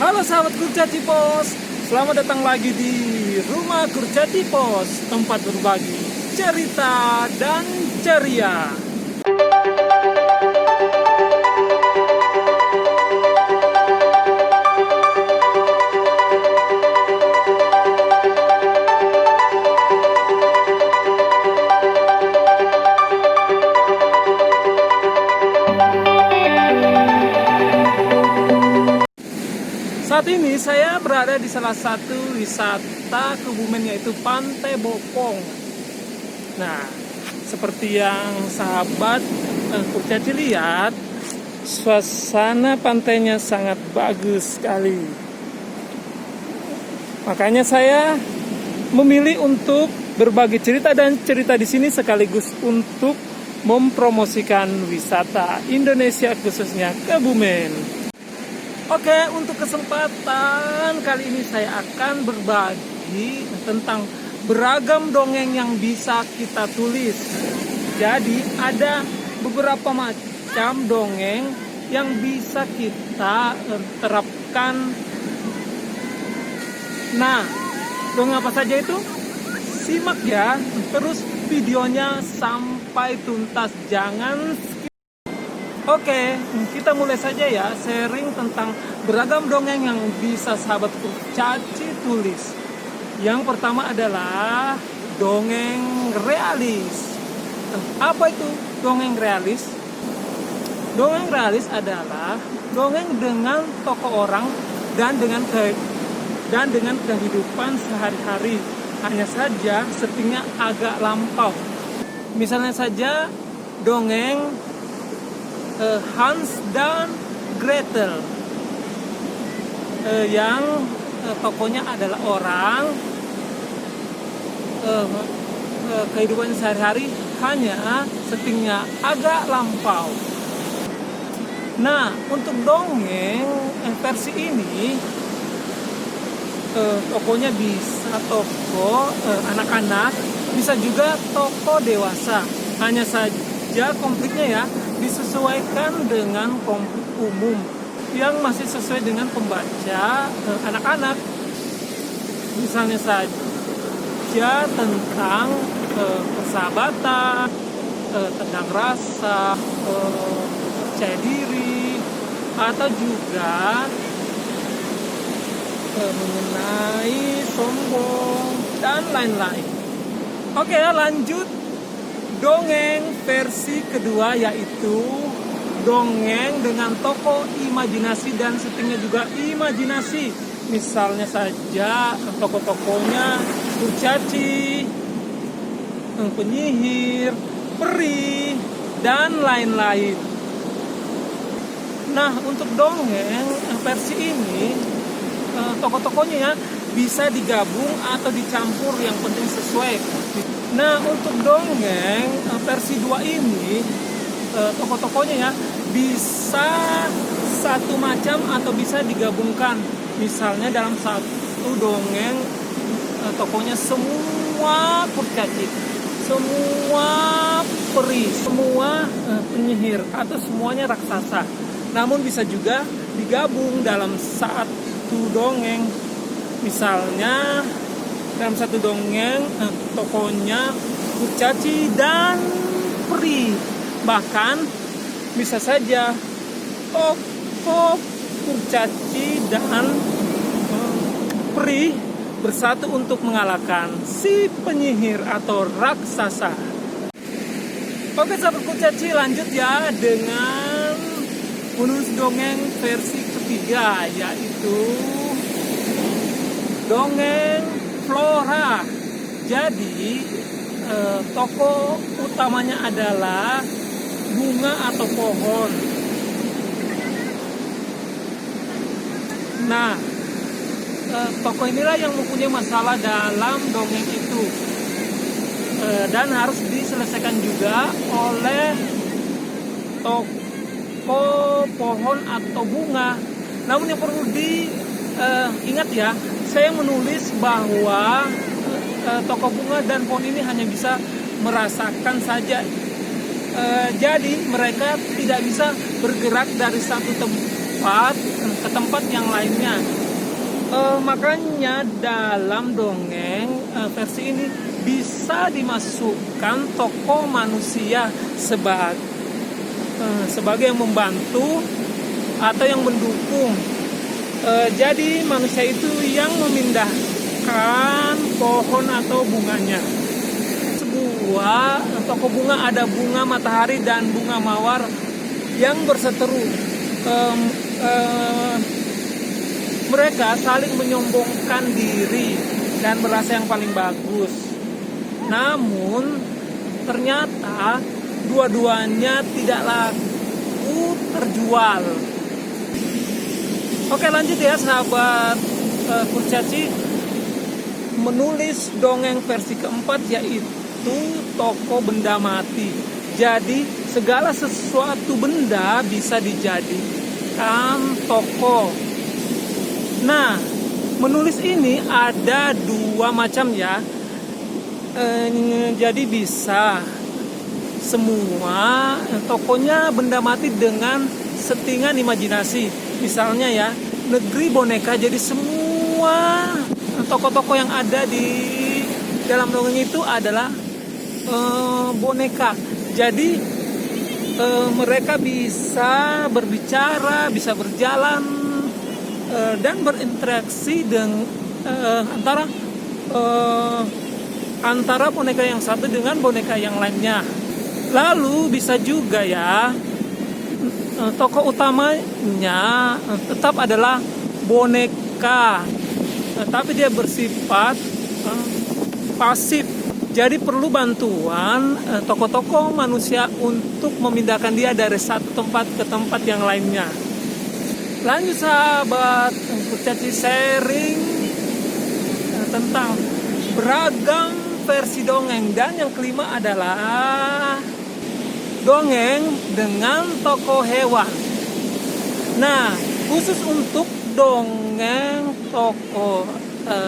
Halo sahabat Kurcaci Pos, selamat datang lagi di Rumah Kurcaci Pos, tempat berbagi cerita dan ceria. Saat ini saya berada di salah satu wisata Kebumen, yaitu Pantai Bopong. Nah, seperti yang sahabat Kurcaci lihat, suasana pantainya sangat bagus sekali. Makanya saya memilih untuk berbagi cerita dan cerita di sini sekaligus untuk mempromosikan wisata Indonesia, khususnya Kebumen. Oke, untuk kesempatan kali ini saya akan berbagi tentang beragam dongeng yang bisa kita tulis. Jadi ada beberapa macam dongeng yang bisa kita terapkan. Nah, dongeng apa saja itu? Simak ya, terus videonya sampai tuntas, jangan skip. Oke, kita mulai saja ya, sharing tentang beragam dongeng yang bisa sahabat Kurcaci tulis. Yang pertama adalah dongeng realis. Apa itu dongeng realis? Dongeng realis adalah dongeng dengan tokoh orang dan dengan kehidupan sehari-hari. Hanya saja settingnya agak lampau. Misalnya saja dongeng Hans dan Gretel, yang tokohnya adalah orang, kehidupan sehari-hari, hanya settingnya agak lampau. Nah, untuk dongeng versi ini, tokohnya bisa tokoh anak-anak, bisa juga tokoh dewasa. Hanya saja konfliknya ya disesuaikan dengan konflik umum yang masih sesuai dengan pembaca anak-anak. Misalnya saja tentang persahabatan, tentang rasa, percaya diri, atau juga mengenai sombong dan lain-lain. Oke, lanjut. Dongeng versi kedua yaitu dongeng dengan tokoh imajinasi dan settingnya juga imajinasi. Misalnya saja tokoh-tokohnya kurcaci, penyihir, peri, dan lain-lain. Nah, untuk dongeng versi ini, tokoh-tokohnya ya bisa digabung atau dicampur, yang penting sesuai. Nah, untuk dongeng versi 2 ini, tokoh-tokohnya ya bisa satu macam atau bisa digabungkan. Misalnya dalam satu dongeng, tokohnya semua kurcaci, semua peri, semua penyihir, atau semuanya raksasa. Namun bisa juga digabung dalam satu dongeng. Misalnya dalam satu dongeng, tokohnya kurcaci dan peri. Bahkan bisa saja tokoh kurcaci dan peri bersatu untuk mengalahkan si penyihir atau raksasa. Oke sahabat Kurcaci, lanjut ya dengan menulis dongeng versi ketiga, yaitu dongeng Flora. Jadi tokoh utamanya adalah bunga atau pohon. Nah, tokoh inilah yang mempunyai masalah dalam dongeng itu, dan harus diselesaikan juga oleh tokoh pohon atau bunga. Namun yang perlu diingat ya, saya menulis bahwa tokoh bunga dan pohon ini hanya bisa merasakan saja. Jadi mereka tidak bisa bergerak dari satu tempat ke tempat yang lainnya. Makanya dalam dongeng versi ini bisa dimasukkan tokoh manusia sebagai yang membantu atau yang mendukung. Jadi manusia itu yang memindahkan pohon atau bunganya. Sebuah toko bunga, ada bunga matahari dan bunga mawar yang berseteru. Mereka saling menyombongkan diri dan merasa yang paling bagus. Namun ternyata dua-duanya tidak laku terjual. Oke, lanjut ya sahabat kurcaci. Menulis dongeng versi keempat yaitu toko benda mati. Jadi segala sesuatu benda bisa dijadikan toko. Nah, menulis ini ada dua macam ya. Jadi bisa semua tokonya benda mati dengan settingan imajinasi. Misalnya ya, negeri boneka, jadi semua toko-toko yang ada di dalam dongeng itu adalah boneka. Jadi mereka bisa berbicara, bisa berjalan, dan berinteraksi dengan antara boneka yang satu dengan boneka yang lainnya. Lalu bisa juga ya, tokoh utamanya tetap adalah boneka, tapi dia bersifat pasif. Jadi perlu bantuan tokoh-tokoh manusia untuk memindahkan dia dari satu tempat ke tempat yang lainnya. Lanjut sahabat kurcaci, sharing tentang beragam versi dongeng. Dan yang kelima adalah dongeng dengan tokoh hewan. Nah, khusus untuk dongeng tokoh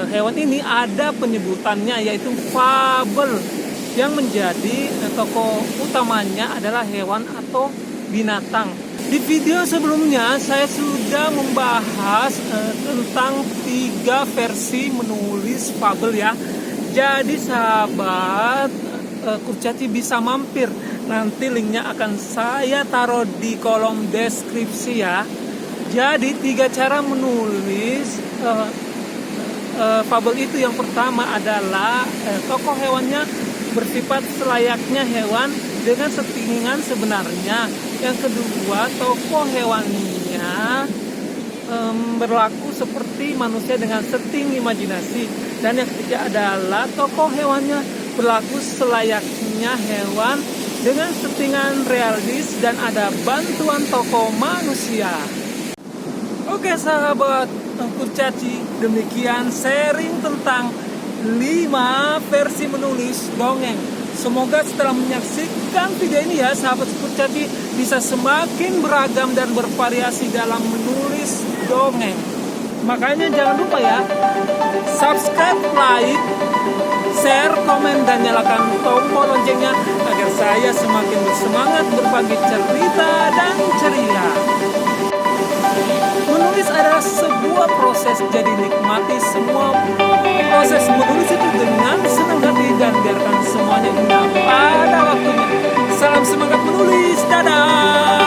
hewan ini ada penyebutannya, yaitu fabel, yang menjadi tokoh utamanya adalah hewan atau binatang. Di video sebelumnya saya sudah membahas tentang 3 versi menulis fabel ya. Jadi sahabat kurcaci bisa mampir. Nanti linknya akan saya taruh di kolom deskripsi ya. Jadi 3 cara menulis fabel itu. Yang pertama adalah tokoh hewannya bersifat selayaknya hewan dengan settingan sebenarnya. Yang kedua, tokoh hewannya berlaku seperti manusia dengan setting imajinasi. Dan yang ketiga adalah tokoh hewannya berlaku selayaknya hewan dengan settingan realis dan ada bantuan tokoh manusia. Oke sahabat kurcaci, demikian sharing tentang 5 versi menulis dongeng. Semoga setelah menyaksikan video ini ya sahabat kurcaci bisa semakin beragam dan bervariasi dalam menulis dongeng. Makanya jangan lupa ya, subscribe, like, share, komen, dan nyalakan tombol loncengnya agar saya semakin bersemangat berbagi cerita dan ceria. Menulis adalah sebuah proses, jadi nikmati semua proses menulis itu dengan senang hati dan biarkan semuanya indah pada waktunya. Salam semangat menulis, dadah!